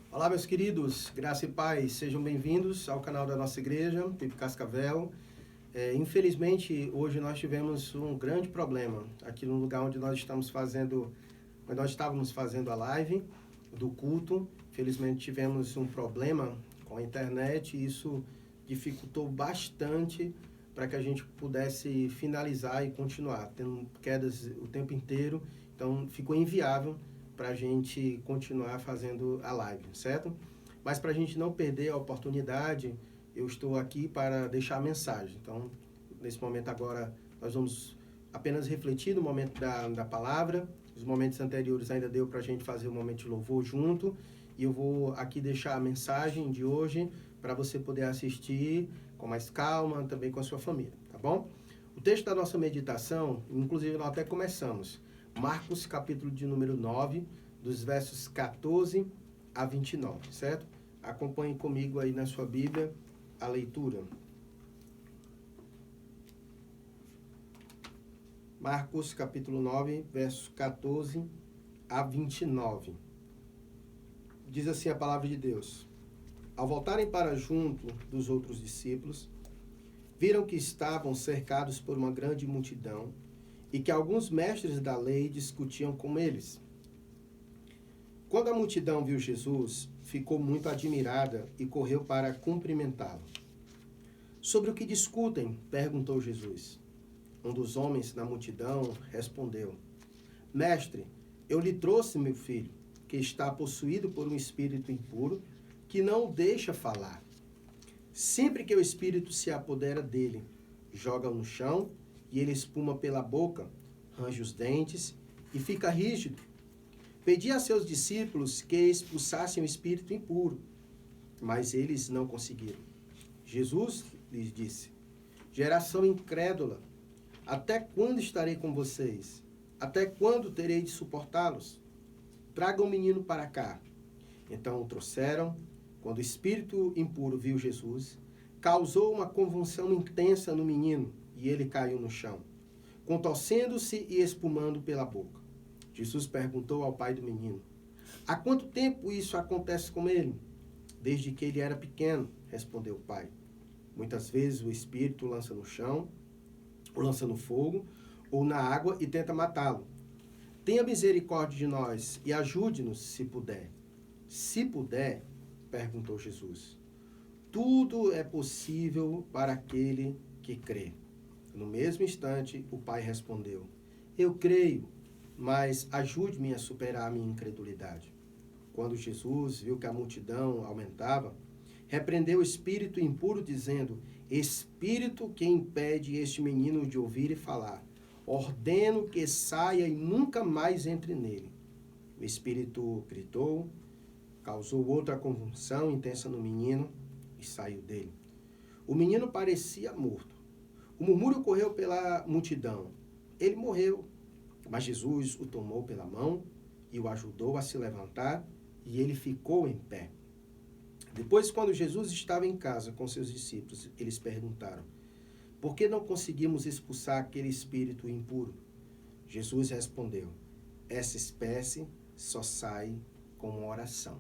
Olá, meus queridos, graça e paz, sejam bem-vindos ao canal da nossa igreja, PIB Cascavel. Infelizmente, hoje nós tivemos um grande problema aqui no lugar onde nós estávamos fazendo a live do culto. Infelizmente, tivemos um problema com a internet e isso dificultou bastante para que a gente pudesse finalizar e continuar, tendo quedas o tempo inteiro, então ficou inviável para a gente continuar fazendo a live, certo? Mas para a gente não perder a oportunidade, eu estou aqui para deixar a mensagem. Então, nesse momento agora, nós vamos apenas refletir no momento da palavra. Os momentos anteriores ainda deu para a gente fazer um momento de louvor junto. E eu vou aqui deixar a mensagem de hoje para você poder assistir com mais calma, também com a sua família, tá bom? O texto da nossa meditação, inclusive nós até começamos, Marcos, capítulo de número 9, dos versos 14 a 29, certo? Acompanhe comigo aí na sua Bíblia a leitura. Marcos, capítulo 9, versos 14 a 29. Diz assim a palavra de Deus. Ao voltarem para junto dos outros discípulos, viram que estavam cercados por uma grande multidão e que alguns mestres da lei discutiam com eles. Quando a multidão viu Jesus, ficou muito admirada e correu para cumprimentá-lo. Sobre o que discutem? Perguntou Jesus. Um dos homens na multidão respondeu: Mestre, eu lhe trouxe meu filho, que está possuído por um espírito impuro, que não o deixa falar. Sempre que o espírito se apodera dele, joga-o no chão e ele espuma pela boca, range os dentes e fica rígido. Pedi a seus discípulos que expulsassem o espírito impuro, mas eles não conseguiram. Jesus lhes disse: Geração incrédula, até quando estarei com vocês? Até quando terei de suportá-los? Tragam o menino para cá. Então o trouxeram. Quando o espírito impuro viu Jesus, causou uma convulsão intensa no menino e ele caiu no chão, contorcendo-se e espumando pela boca. Jesus perguntou ao pai do menino: Há quanto tempo isso acontece com ele? Desde que ele era pequeno, respondeu o pai. Muitas vezes o espírito lança no chão, ou lança no fogo, ou na água e tenta matá-lo. Tenha misericórdia de nós e ajude-nos se puder. Se puder, perguntou Jesus. Tudo é possível para aquele que crê. No mesmo instante, o pai respondeu: Eu creio, mas ajude-me a superar a minha incredulidade. Quando Jesus viu que a multidão aumentava, repreendeu o espírito impuro, dizendo: Espírito que impede este menino de ouvir e falar, ordeno que saia e nunca mais entre nele. O espírito gritou, causou outra convulsão intensa no menino e saiu dele. O menino parecia morto. O murmúrio correu pela multidão. Ele morreu. Mas Jesus o tomou pela mão e o ajudou a se levantar, e ele ficou em pé. Depois, quando Jesus estava em casa com seus discípulos, eles perguntaram: Por que não conseguimos expulsar aquele espírito impuro? Jesus respondeu: Essa espécie só sai com uma oração.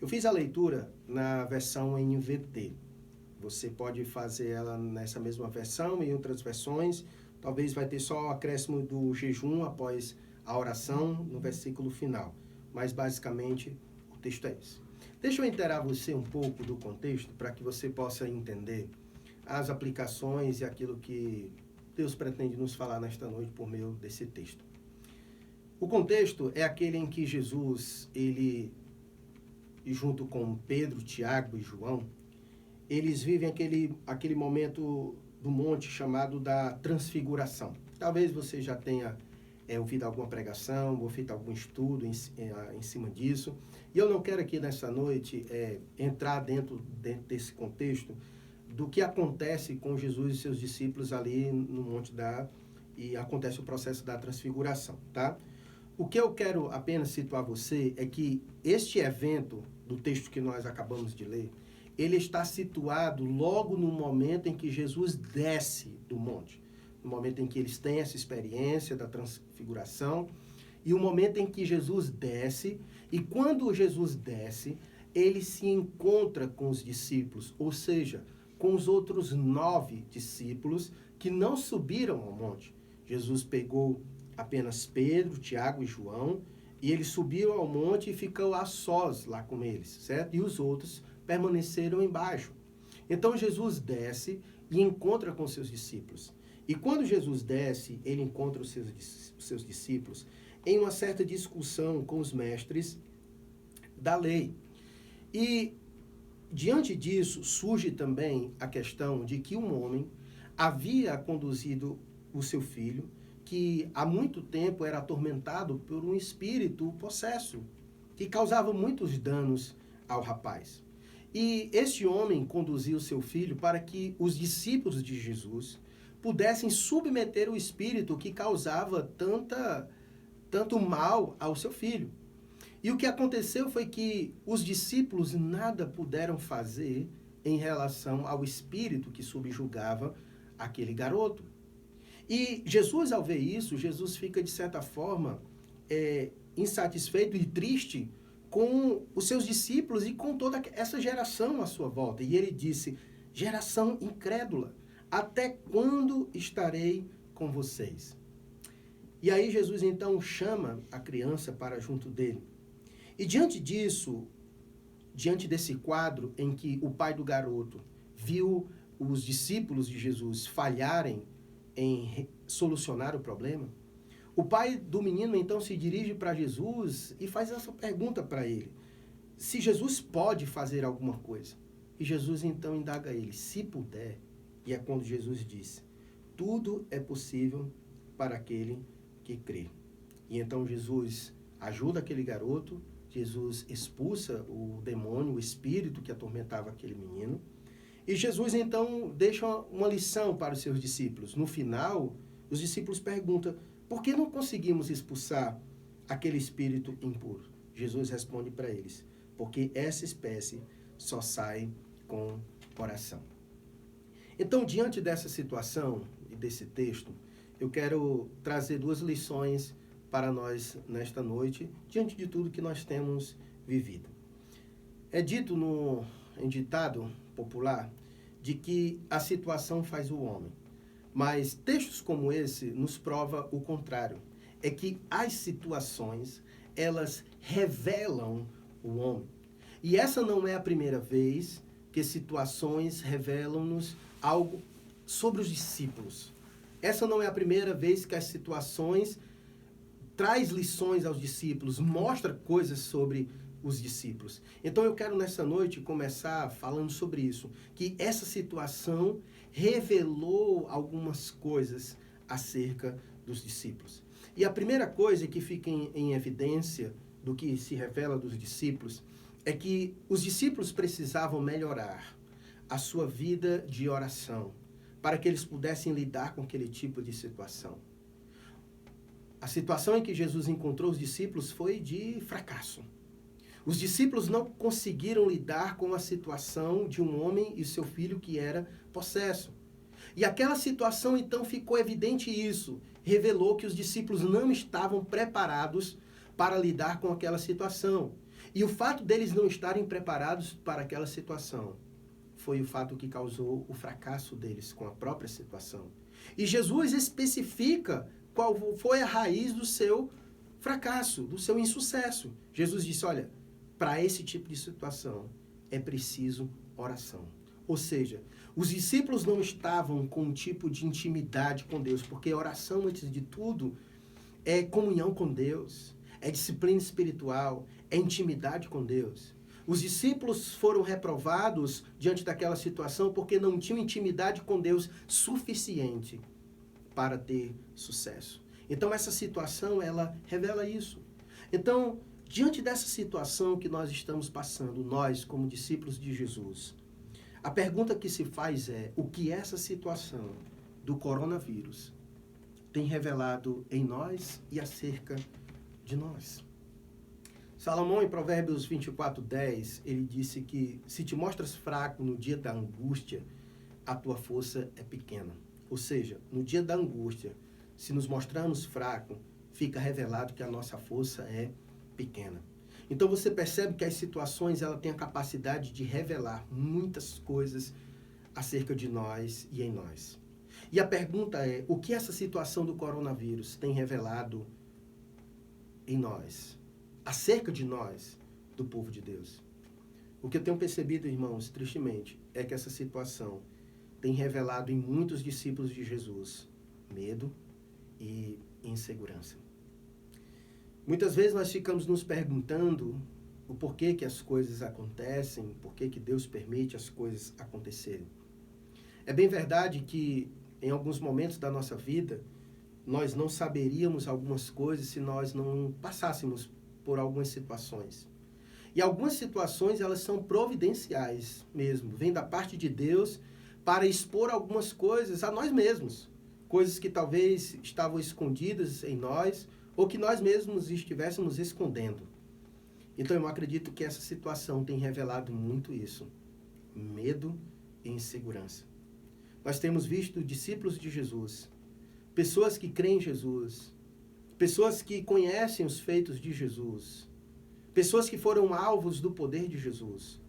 Eu fiz a leitura na versão NVT. Você pode fazer ela nessa mesma versão, em outras versões. Talvez vai ter só o acréscimo do jejum após a oração no versículo final. Mas, basicamente, o texto é esse. Deixa eu inteirar você um pouco do contexto para que você possa entender as aplicações e aquilo que Deus pretende nos falar nesta noite por meio desse texto. O contexto é aquele em que Jesus, ele, junto com Pedro, Tiago e João, eles vivem aquele momento do monte chamado da transfiguração. Talvez você já tenha ouvido alguma pregação, ou feito algum estudo em cima disso. E eu não quero aqui nessa noite entrar dentro desse contexto do que acontece com Jesus e seus discípulos ali no monte e acontece o processo da transfiguração, tá? O que eu quero apenas situar você é que este evento do texto que nós acabamos de ler, ele está situado logo no momento em que Jesus desce do monte. No momento em que eles têm essa experiência da transfiguração. E o momento em que Jesus desce. E quando Jesus desce, ele se encontra com os discípulos, ou seja, com os outros 9 discípulos que não subiram ao monte. Jesus pegou apenas Pedro, Tiago e João, e ele subiu ao monte e ficou a sós lá com eles, certo? E os outros permaneceram embaixo. Então Jesus desce e encontra com seus discípulos. E quando Jesus desce, ele encontra os seus discípulos em uma certa discussão com os mestres da lei. E diante disso surge também a questão de que um homem havia conduzido o seu filho, que há muito tempo era atormentado por um espírito possesso, que causava muitos danos ao rapaz. E este homem conduziu seu filho para que os discípulos de Jesus pudessem submeter o espírito que causava tanto mal ao seu filho. E o que aconteceu foi que os discípulos nada puderam fazer em relação ao espírito que subjugava aquele garoto. E Jesus, ao ver isso, Jesus fica, de certa forma, insatisfeito e triste com os seus discípulos e com toda essa geração à sua volta. E ele disse: geração incrédula, até quando estarei com vocês? E aí Jesus então chama a criança para junto dele. E diante disso, diante desse quadro em que o pai do garoto viu os discípulos de Jesus falharem em solucionar o problema, o pai do menino então se dirige para Jesus e faz essa pergunta para ele: se Jesus pode fazer alguma coisa. E Jesus então indaga ele: se puder. E é quando Jesus disse: tudo é possível para aquele que crê. E então Jesus ajuda aquele garoto, Jesus expulsa o demônio, o espírito que atormentava aquele menino. E Jesus então deixa uma lição para os seus discípulos. No final, os discípulos perguntam: por que não conseguimos expulsar aquele espírito impuro? Jesus responde para eles: porque essa espécie só sai com oração. Então, diante dessa situação e desse texto, eu quero trazer 2 lições para nós nesta noite, diante de tudo que nós temos vivido. É dito em ditado popular de que a situação faz o homem. Mas textos como esse nos prova o contrário. É que as situações, elas revelam o homem. E essa não é a primeira vez que situações revelam-nos algo sobre os discípulos. Essa não é a primeira vez que as situações traz lições aos discípulos, mostra coisas sobre os discípulos. Então eu quero nessa noite começar falando sobre isso, que essa situação revelou algumas coisas acerca dos discípulos. E a primeira coisa que fica em evidência do que se revela dos discípulos é que os discípulos precisavam melhorar a sua vida de oração para que eles pudessem lidar com aquele tipo de situação. A situação em que Jesus encontrou os discípulos foi de fracasso. Os discípulos não conseguiram lidar com a situação de um homem e seu filho que era possesso. E aquela situação, então, ficou evidente isso. Revelou que os discípulos não estavam preparados para lidar com aquela situação. E o fato deles não estarem preparados para aquela situação foi o fato que causou o fracasso deles com a própria situação. E Jesus especifica qual foi a raiz do seu fracasso, do seu insucesso. Jesus disse: olha, para esse tipo de situação é preciso oração. Ou seja, os discípulos não estavam com um tipo de intimidade com Deus, porque oração, antes de tudo, é comunhão com Deus, é disciplina espiritual, é intimidade com Deus. Os discípulos foram reprovados diante daquela situação porque não tinham intimidade com Deus suficiente para ter sucesso. Então, essa situação, ela revela isso. Então, diante dessa situação que nós estamos passando, nós, como discípulos de Jesus, a pergunta que se faz é: o que essa situação do coronavírus tem revelado em nós e acerca de nós? Salomão, em Provérbios 24:10, ele disse que se te mostras fraco no dia da angústia, a tua força é pequena. Ou seja, no dia da angústia, se nos mostrarmos fracos, fica revelado que a nossa força é pequena. Então você percebe que as situações ela têm a capacidade de revelar muitas coisas acerca de nós e em nós. E a pergunta é, o que essa situação do coronavírus tem revelado em nós, acerca de nós, do povo de Deus? O que eu tenho percebido, irmãos, tristemente, é que essa situação tem revelado em muitos discípulos de Jesus medo e insegurança. Muitas vezes nós ficamos nos perguntando o porquê que as coisas acontecem, porquê que Deus permite as coisas acontecerem. É bem verdade que em alguns momentos da nossa vida nós não saberíamos algumas coisas se nós não passássemos por algumas situações. E algumas situações elas são providenciais mesmo, vêm da parte de Deus para expor algumas coisas a nós mesmos, coisas que talvez estavam escondidas em nós ou que nós mesmos estivéssemos escondendo. Então eu acredito que essa situação tem revelado muito isso, medo e insegurança. Nós temos visto discípulos de Jesus, pessoas que creem em Jesus, pessoas que conhecem os feitos de Jesus, pessoas que foram alvos do poder de Jesus,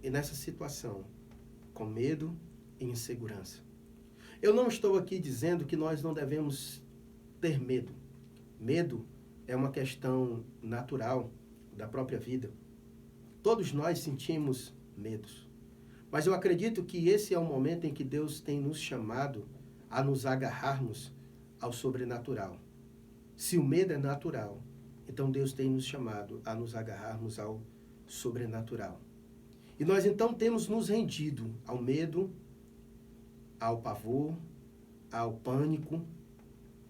e nessa situação, com medo e insegurança. Eu não estou aqui dizendo que nós não devemos ter medo. Medo é uma questão natural da própria vida. Todos nós sentimos medos. Mas eu acredito que esse é o momento em que Deus tem nos chamado a nos agarrarmos ao sobrenatural. Se o medo é natural, então Deus tem nos chamado a nos agarrarmos ao sobrenatural. E nós então temos nos rendido ao medo, ao pavor, ao pânico.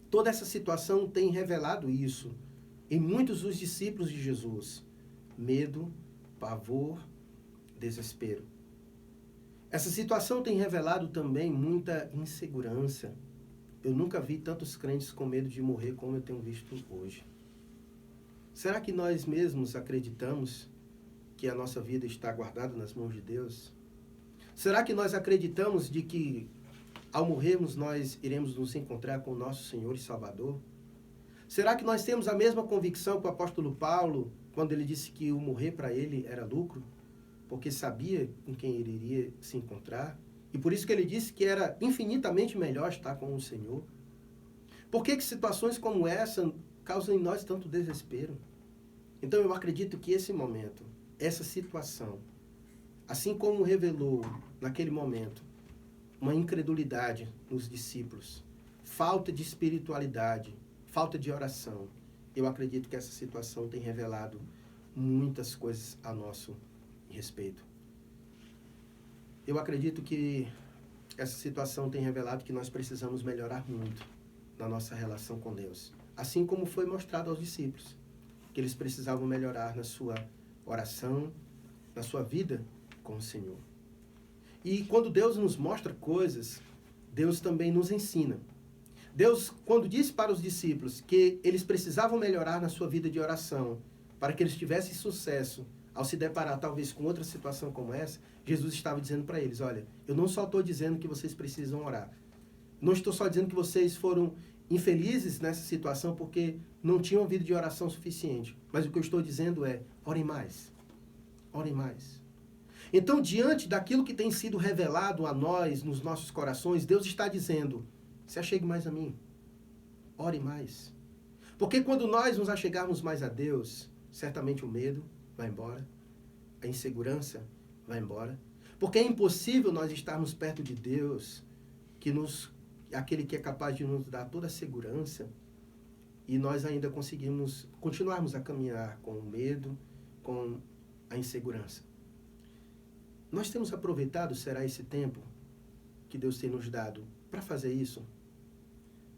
Toda essa situação tem revelado isso em muitos dos discípulos de Jesus. Medo, pavor, desespero. Essa situação tem revelado também muita insegurança. Eu nunca vi tantos crentes com medo de morrer como eu tenho visto hoje. Será que nós mesmos acreditamos que a nossa vida está guardada nas mãos de Deus? Será que nós acreditamos de que ao morrermos nós iremos nos encontrar com o nosso Senhor e Salvador? Será que nós temos a mesma convicção que o apóstolo Paulo, quando ele disse que o morrer para ele era lucro, porque sabia com quem ele iria se encontrar? E por isso que ele disse que era infinitamente melhor estar com o Senhor. Por que situações como essa causam em nós tanto desespero? Então eu acredito que esse momento, essa situação, assim como revelou naquele momento uma incredulidade nos discípulos, falta de espiritualidade, falta de oração, eu acredito que essa situação tem revelado muitas coisas a nosso respeito. Eu acredito que essa situação tem revelado que nós precisamos melhorar muito na nossa relação com Deus. Assim como foi mostrado aos discípulos, que eles precisavam melhorar na sua oração, na sua vida com o Senhor. E quando Deus nos mostra coisas, Deus também nos ensina. Deus, quando disse para os discípulos que eles precisavam melhorar na sua vida de oração, para que eles tivessem sucesso ao se deparar talvez com outra situação como essa, Jesus estava dizendo para eles, olha, eu não só estou dizendo que vocês precisam orar. Não estou só dizendo que vocês foram infelizes nessa situação porque não tinham vida de oração suficiente. Mas o que eu estou dizendo é, orem mais. Orem mais. Então, diante daquilo que tem sido revelado a nós, nos nossos corações, Deus está dizendo, se achegue mais a mim. Ore mais. Porque quando nós nos achegarmos mais a Deus, certamente o medo vai embora, a insegurança vai embora. Porque é impossível nós estarmos perto de Deus, aquele que é capaz de nos dar toda a segurança, e nós ainda continuarmos a caminhar com o medo, com a insegurança. Nós temos aproveitado, será esse tempo que Deus tem nos dado para fazer isso?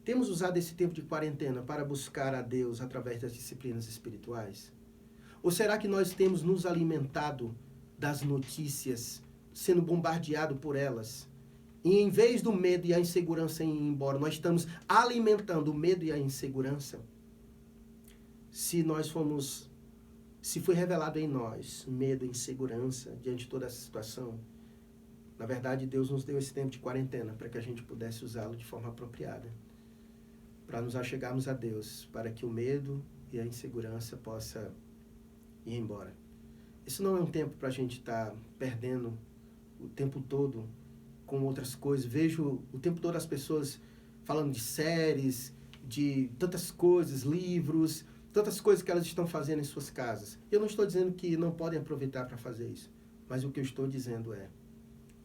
Temos usado esse tempo de quarentena para buscar a Deus através das disciplinas espirituais? Ou será que nós temos nos alimentado das notícias, sendo bombardeado por elas? E em vez do medo e a insegurança ir embora, nós estamos alimentando o medo e a insegurança? Se foi revelado em nós medo e insegurança diante de toda essa situação, na verdade Deus nos deu esse tempo de quarentena para que a gente pudesse usá-lo de forma apropriada, para nos achegarmos a Deus, para que o medo e a insegurança possa e ir embora. Isso não é um tempo para a gente estar perdendo o tempo todo com outras coisas. Vejo o tempo todo as pessoas falando de séries, de tantas coisas, livros, tantas coisas que elas estão fazendo em suas casas. Eu não estou dizendo que não podem aproveitar para fazer isso, mas o que eu estou dizendo é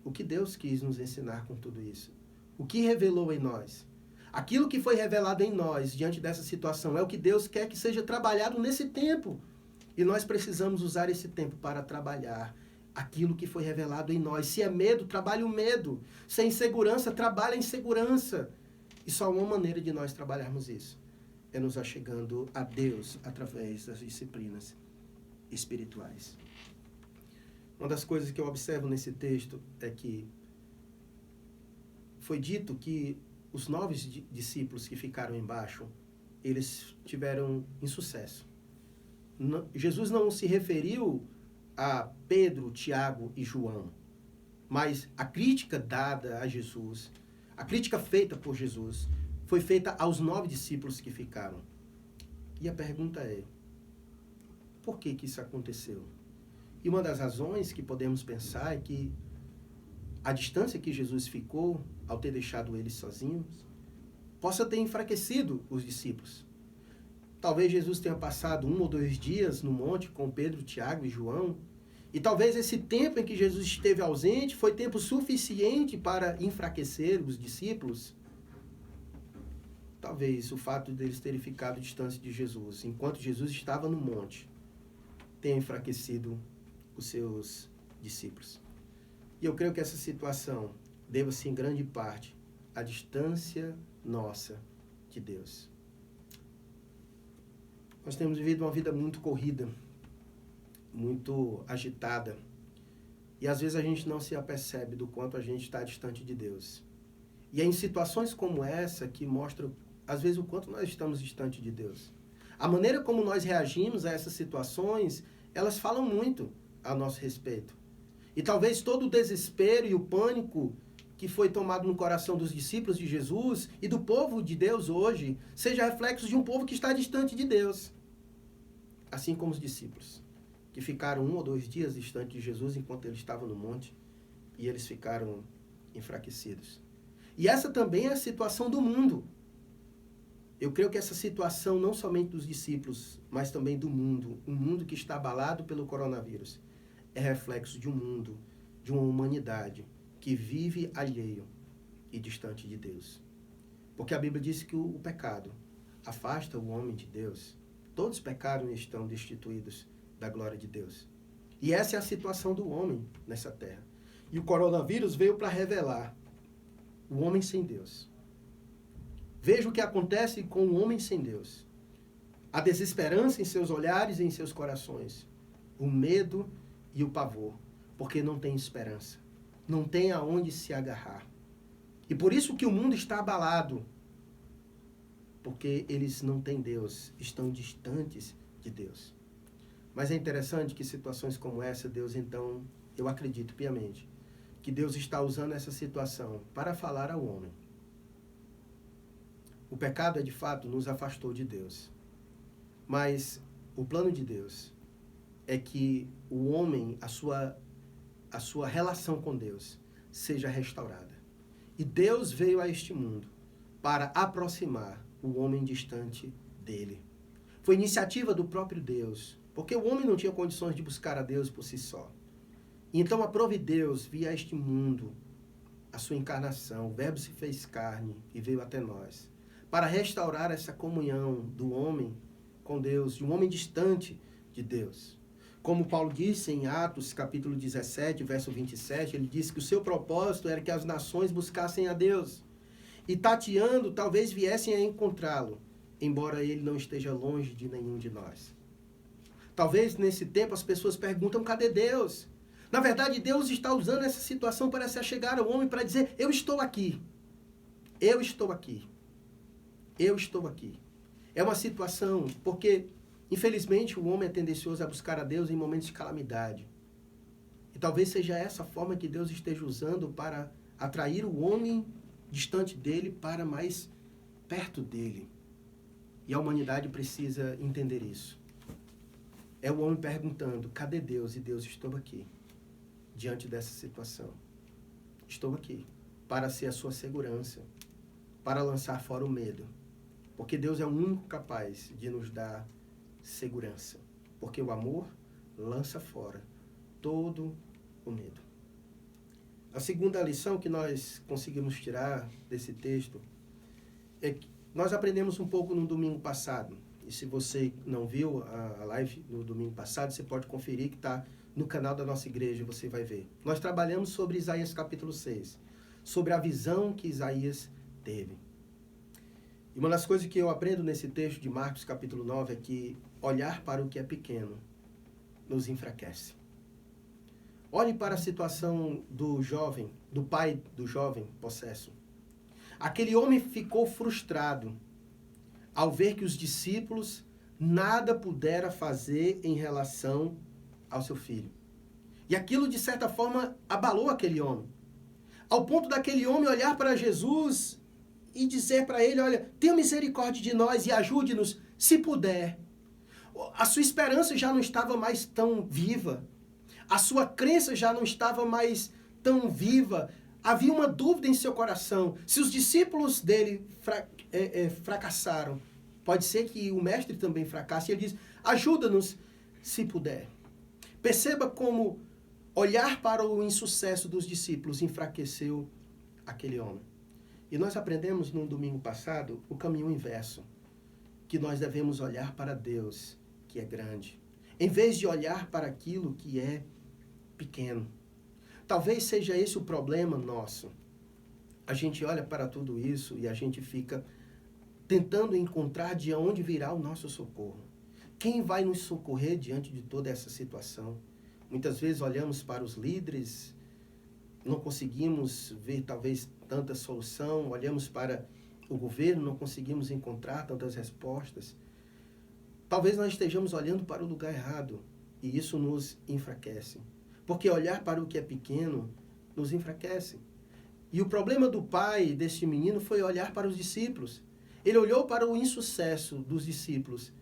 o que Deus quis nos ensinar com tudo isso. O que revelou em nós. Aquilo que foi revelado em nós diante dessa situação é o que Deus quer que seja trabalhado nesse tempo. E nós precisamos usar esse tempo para trabalhar aquilo que foi revelado em nós. Se é medo, trabalhe o medo. Se é insegurança, trabalhe a insegurança. E só uma maneira de nós trabalharmos isso é nos achegando a Deus através das disciplinas espirituais. Uma das coisas que eu observo nesse texto é que foi dito que os 9 discípulos que ficaram embaixo, eles tiveram insucesso. Jesus não se referiu a Pedro, Tiago e João, mas a crítica dada a Jesus, a crítica feita por Jesus, foi feita aos 9 discípulos que ficaram. E a pergunta é, por que isso aconteceu? E uma das razões que podemos pensar é que a distância que Jesus ficou, ao ter deixado eles sozinhos, possa ter enfraquecido os discípulos. Talvez Jesus tenha passado 1 ou 2 dias no monte com Pedro, Tiago e João, e talvez esse tempo em que Jesus esteve ausente foi tempo suficiente para enfraquecer os discípulos. Talvez o fato deles terem ficado distante de Jesus, enquanto Jesus estava no monte, tenha enfraquecido os seus discípulos. E eu creio que essa situação deva-se em grande parte à distância nossa de Deus. Nós temos vivido uma vida muito corrida, muito agitada, e às vezes a gente não se apercebe do quanto a gente está distante de Deus. E é em situações como essa que mostram, às vezes, o quanto nós estamos distante de Deus. A maneira como nós reagimos a essas situações, elas falam muito a nosso respeito. E talvez todo o desespero e o pânico que foi tomado no coração dos discípulos de Jesus e do povo de Deus hoje, seja reflexo de um povo que está distante de Deus. Assim como os discípulos, que ficaram 1 ou 2 dias distante de Jesus enquanto ele estava no monte, e eles ficaram enfraquecidos. E essa também é a situação do mundo. Eu creio que essa situação não somente dos discípulos, mas também do mundo, um mundo que está abalado pelo coronavírus, é reflexo de um mundo, de uma humanidade que vive alheio e distante de Deus. Porque a Bíblia diz que o pecado afasta o homem de Deus. Todos pecaram e estão destituídos da glória de Deus. E essa é a situação do homem nessa terra. E o coronavírus veio para revelar o homem sem Deus. Veja o que acontece com o homem sem Deus. A desesperança em seus olhares e em seus corações. O medo e o pavor. Porque não tem esperança. Não tem aonde se agarrar. E por isso que o mundo está abalado. Porque eles não têm Deus. Estão distantes de Deus. Mas é interessante que situações como essa, Deus então, eu acredito piamente, que Deus está usando essa situação para falar ao homem. O pecado, de fato, nos afastou de Deus. Mas o plano de Deus é que o homem, a sua relação com Deus, seja restaurada. E Deus veio a este mundo para aproximar o homem distante dele. Foi iniciativa do próprio Deus, porque o homem não tinha condições de buscar a Deus por si só. Então aprove Deus vir a este mundo, a sua encarnação, o Verbo se fez carne e veio até nós, para restaurar essa comunhão do homem com Deus, de um homem distante de Deus. Como Paulo disse em Atos, capítulo 17, verso 27, ele disse que o seu propósito era que as nações buscassem a Deus. E tateando, talvez viessem a encontrá-lo, embora ele não esteja longe de nenhum de nós. Talvez nesse tempo as pessoas perguntam, cadê Deus? Na verdade, Deus está usando essa situação para se achegar ao homem, para dizer, eu estou aqui. Eu estou aqui. Eu estou aqui. É uma situação, porque, infelizmente, o homem é tendencioso a buscar a Deus em momentos de calamidade. E talvez seja essa forma que Deus esteja usando para atrair o homem distante dele para mais perto dele. E a humanidade precisa entender isso. é o homem perguntando, cadê Deus? E Deus, estou aqui, diante dessa situação. Estou aqui, para ser a sua segurança, para lançar fora o medo. Porque Deus é o único capaz de nos dar segurança. Porque o amor lança fora todo o medo. A segunda lição que nós conseguimos tirar desse texto é que nós aprendemos um pouco no domingo passado. E se você não viu a live no domingo passado, você pode conferir que está no canal da nossa igreja, você vai ver. Nós trabalhamos sobre Isaías capítulo 6, sobre a visão que Isaías teve. E uma das coisas que eu aprendo nesse texto de Marcos capítulo 9 é que olhar para o que é pequeno nos enfraquece. Olhe para a situação do jovem, do pai do jovem possesso. Aquele homem ficou frustrado ao ver que os discípulos nada puderam fazer em relação ao seu filho. E aquilo, de certa forma, abalou aquele homem. Ao ponto daquele homem olhar para Jesus e dizer para ele, olha, tenha misericórdia de nós e ajude-nos, se puder. A sua esperança já não estava mais tão viva. A sua crença já não estava mais tão viva. Havia uma dúvida em seu coração. Se os discípulos dele fracassaram, pode ser que o mestre também fracasse. Ele diz, ajuda-nos se puder. Perceba como olhar para o insucesso dos discípulos enfraqueceu aquele homem. E nós aprendemos no domingo passado o caminho inverso, que nós devemos olhar para Deus, que é grande, em vez de olhar para aquilo que é pequeno. Talvez seja esse o problema nosso. A gente olha para tudo isso e a gente fica tentando encontrar de onde virá o nosso socorro. Quem vai nos socorrer diante de toda essa situação? Muitas vezes olhamos para os líderes, não conseguimos ver talvez tanta solução, olhamos para o governo, não conseguimos encontrar tantas respostas. Talvez nós estejamos olhando para o lugar errado e isso nos enfraquece. Porque olhar para o que é pequeno nos enfraquece. E o problema do pai deste menino foi olhar para os discípulos. Ele olhou para o insucesso dos discípulos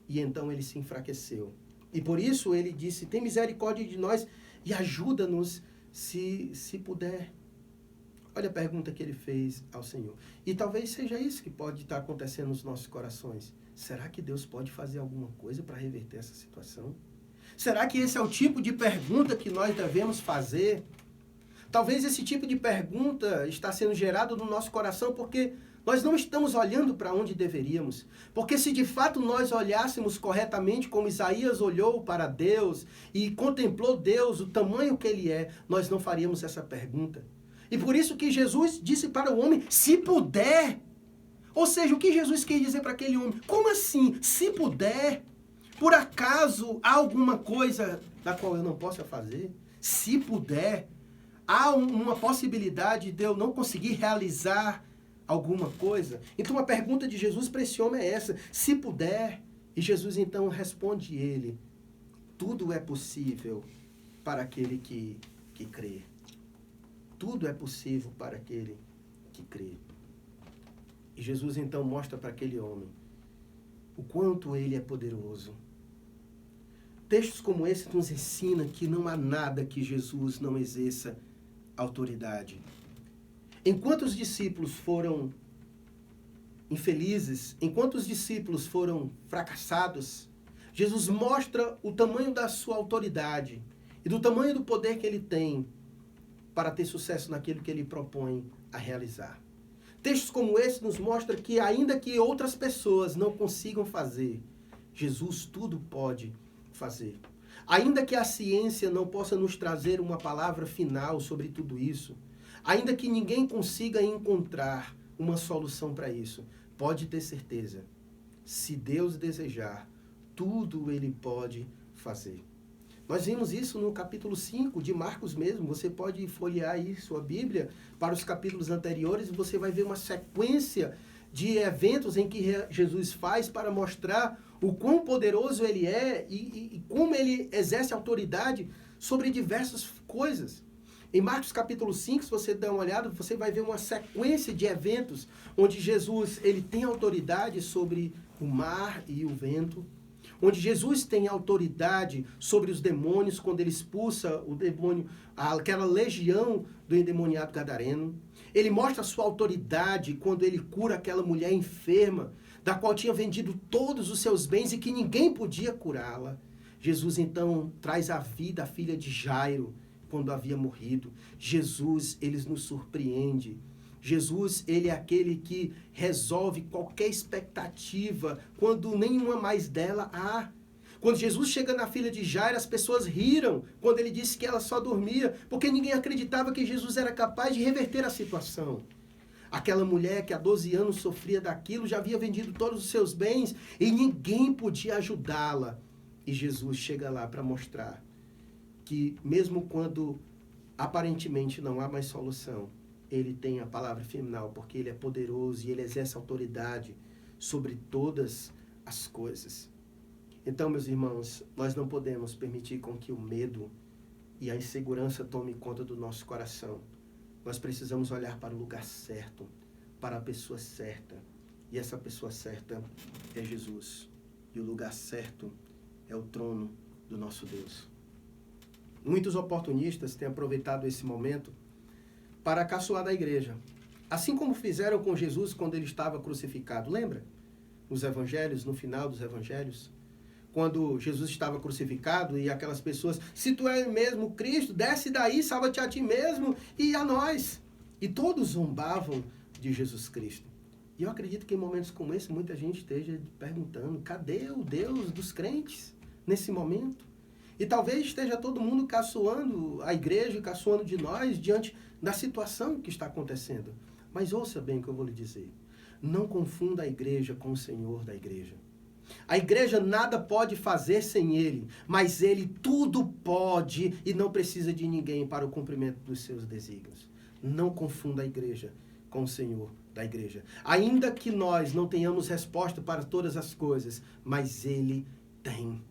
e então ele se enfraqueceu. E por isso ele disse, tem misericórdia de nós e ajuda-nos se puder. Olha a pergunta que ele fez ao Senhor. E talvez seja isso que pode estar acontecendo nos nossos corações. Será que Deus pode fazer alguma coisa para reverter essa situação? Será que esse é o tipo de pergunta que nós devemos fazer? Talvez esse tipo de pergunta está sendo gerado no nosso coração porque nós não estamos olhando para onde deveríamos. Porque se de fato nós olhássemos corretamente como Isaías olhou para Deus e contemplou Deus, o tamanho que Ele é, nós não faríamos essa pergunta. E por isso que Jesus disse para o homem, se puder. Ou seja, o que Jesus quer dizer para aquele homem? Como assim? Se puder? Por acaso há alguma coisa da qual eu não possa fazer? Se puder, há uma possibilidade de eu não conseguir realizar alguma coisa? Então a pergunta de Jesus para esse homem é essa, se puder. E Jesus então responde ele, tudo é possível para aquele que crê. Tudo é possível para aquele que crê. E Jesus então mostra para aquele homem o quanto ele é poderoso. Textos como esse nos ensinam que não há nada que Jesus não exerça autoridade. Enquanto os discípulos foram infelizes, enquanto os discípulos foram fracassados, Jesus mostra o tamanho da sua autoridade e do tamanho do poder que ele tem para ter sucesso naquilo que ele propõe a realizar. Textos como esse nos mostram que ainda que outras pessoas não consigam fazer, Jesus tudo pode fazer. Ainda que a ciência não possa nos trazer uma palavra final sobre tudo isso, ainda que ninguém consiga encontrar uma solução para isso, pode ter certeza, se Deus desejar, tudo Ele pode fazer. Nós vimos isso no capítulo 5 de Marcos mesmo. Você pode folhear aí sua Bíblia para os capítulos anteriores e você vai ver uma sequência de eventos em que Jesus faz para mostrar o quão poderoso Ele é e como Ele exerce autoridade sobre diversas coisas. Em Marcos capítulo 5, se você der uma olhada, você vai ver uma sequência de eventos onde Jesus ele tem autoridade sobre o mar e o vento, onde Jesus tem autoridade sobre os demônios, quando ele expulsa o demônio, aquela legião do endemoniado gadareno. Ele mostra a sua autoridade quando ele cura aquela mulher enferma, da qual tinha vendido todos os seus bens e que ninguém podia curá-la. Jesus então traz à vida a filha de Jairo, quando havia morrido. Jesus, ele nos surpreende. Jesus, ele é aquele que resolve qualquer expectativa, quando nenhuma mais dela há. Quando Jesus chega na filha de Jairo, as pessoas riram quando ele disse que ela só dormia, porque ninguém acreditava que Jesus era capaz de reverter a situação. Aquela mulher que há 12 anos sofria daquilo, já havia vendido todos os seus bens e ninguém podia ajudá-la. E Jesus chega lá para mostrar que mesmo quando aparentemente não há mais solução, ele tem a palavra final, porque ele é poderoso e ele exerce autoridade sobre todas as coisas. Então, meus irmãos, nós não podemos permitir com que o medo e a insegurança tome conta do nosso coração. Nós precisamos olhar para o lugar certo, para a pessoa certa. E essa pessoa certa é Jesus. E o lugar certo é o trono do nosso Deus. Muitos oportunistas têm aproveitado esse momento para caçoar da igreja. Assim como fizeram com Jesus quando ele estava crucificado. Lembra? Nos evangelhos, no final dos evangelhos, quando Jesus estava crucificado e aquelas pessoas, se tu és mesmo Cristo, desce daí, salva-te a ti mesmo e a nós. E todos zombavam de Jesus Cristo. E eu acredito que em momentos como esse, muita gente esteja perguntando, cadê o Deus dos crentes nesse momento? E talvez esteja todo mundo caçoando a igreja, caçoando de nós, diante da situação que está acontecendo. Mas ouça bem o que eu vou lhe dizer. Não confunda a igreja com o Senhor da igreja. A igreja nada pode fazer sem ele, mas ele tudo pode e não precisa de ninguém para o cumprimento dos seus desígnios. Não confunda a igreja com o Senhor da igreja. Ainda que nós não tenhamos resposta para todas as coisas, mas ele tem.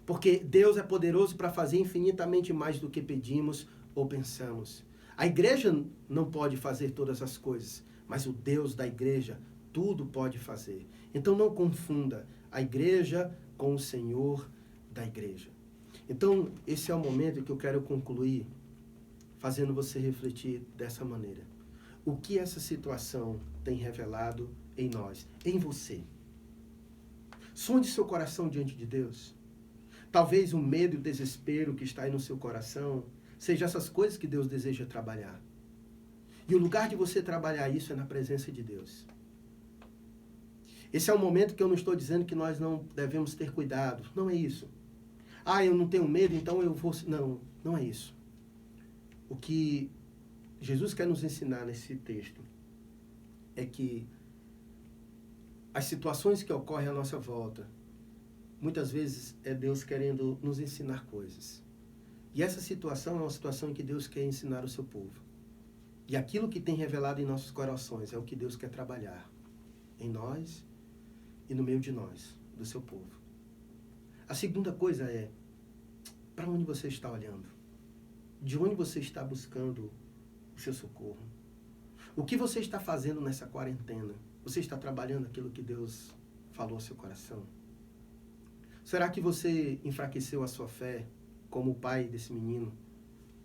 Porque Deus é poderoso para fazer infinitamente mais do que pedimos ou pensamos. A igreja não pode fazer todas as coisas, mas o Deus da igreja tudo pode fazer. Então não confunda a igreja com o Senhor da igreja. Então esse é o momento que eu quero concluir fazendo você refletir dessa maneira. O que essa situação tem revelado em nós, em você? Sonde seu coração diante de Deus. Talvez o medo e o desespero que está aí no seu coração seja essas coisas que Deus deseja trabalhar. E o lugar de você trabalhar isso é na presença de Deus. Esse é um momento que eu não estou dizendo que nós não devemos ter cuidado. Não é isso. Eu não tenho medo, então eu vou... Não, não é isso. O que Jesus quer nos ensinar nesse texto é que as situações que ocorrem à nossa volta, muitas vezes é Deus querendo nos ensinar coisas. E essa situação é uma situação em que Deus quer ensinar o seu povo. E aquilo que tem revelado em nossos corações é o que Deus quer trabalhar em nós e no meio de nós, do seu povo. A segunda coisa é, para onde você está olhando? De onde você está buscando o seu socorro? O que você está fazendo nessa quarentena? Você está trabalhando aquilo que Deus falou ao seu coração? Será que você enfraqueceu a sua fé, como o pai desse menino,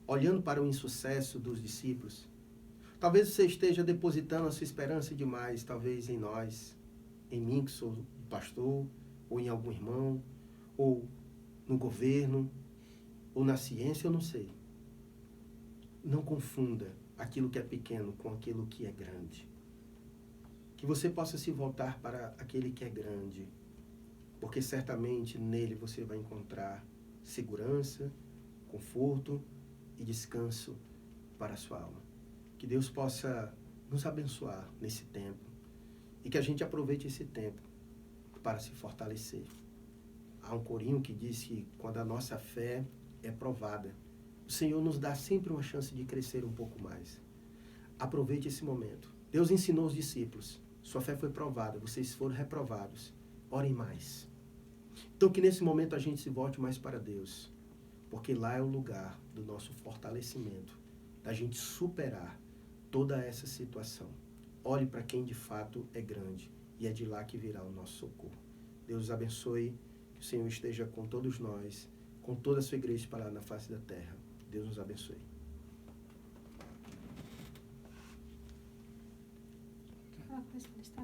olhando para o insucesso dos discípulos? Talvez você esteja depositando a sua esperança demais, talvez em nós, em mim que sou pastor, ou em algum irmão, ou no governo, ou na ciência, eu não sei. Não confunda aquilo que é pequeno com aquilo que é grande. Que você possa se voltar para aquele que é grande, porque certamente nele você vai encontrar segurança, conforto e descanso para a sua alma. Que Deus possa nos abençoar nesse tempo e que a gente aproveite esse tempo para se fortalecer. Há um corinho que diz que quando a nossa fé é provada, o Senhor nos dá sempre uma chance de crescer um pouco mais. Aproveite esse momento. Deus ensinou os discípulos. Sua fé foi provada, vocês foram reprovados. Orem mais. Então que nesse momento a gente se volte mais para Deus, porque lá é o lugar do nosso fortalecimento, da gente superar toda essa situação. Olhe para quem de fato é grande e é de lá que virá o nosso socorro. Deus os abençoe. o Senhor esteja com todos nós, com toda a sua igreja espalhada na face da terra. Deus nos abençoe. Uma coisa que ele está